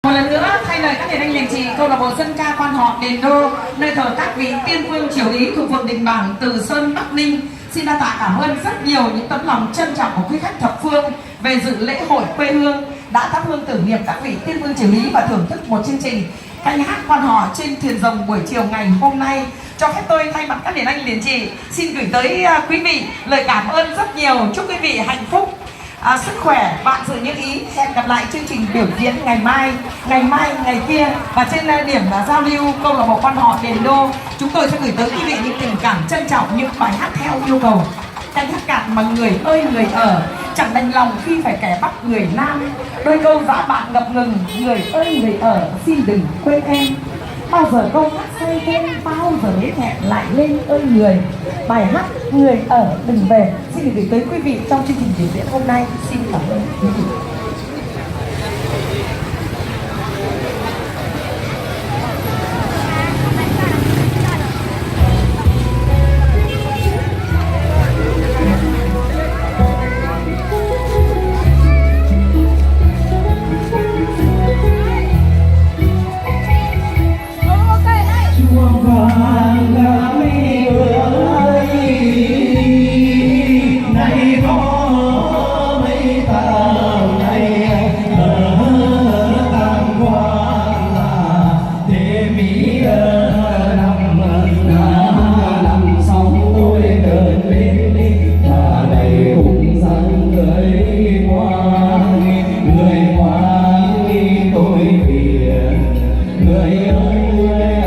Một lần nữa thay lời các điển anh liền trì câu lạc bộ dân ca quan họ Đền Đô, nơi thờ các vị tiên vương triều lý thuộc phường Đình Bảng, Từ Sơn, Bắc Ninh. Xin đa tạ cảm ơn rất nhiều những tấm lòng trân trọng của quý khách thập phương về dự lễ hội quê hương, đã thắp hương tưởng niệm các vị tiên vương triều lý và thưởng thức một chương trình canh hát quan họ trên thuyền rồng buổi chiều ngày hôm nay. Cho phép tôi thay mặt các điển anh liền trì xin gửi tới quý vị lời cảm ơn rất nhiều. Chúc quý vị hạnh phúc, sức khỏe, vạn sự như ý. Hẹn gặp lại chương trình biểu diễn ngày mai, ngày kia. Và trên điểm giao lưu câu lạc bộ quan họ Đền Đô, chúng tôi sẽ gửi tới quý vị những tình cảm trân trọng, những bài hát theo yêu cầu. Canh hát cạn mà người ơi người ở, chẳng đành lòng khi phải kẻ bắt người nam. Đôi câu dã bạn ngập ngừng, người ơi người ở, xin đừng quên em. Bao giờ câu hát say thêm, bao giờ đến hẹn lại lên ơi người. Bài hát người ở đừng về xin được gửi tới quý vị trong chương trình biểu diễn hôm nay. Xin cảm ơn quý vị. Người ơi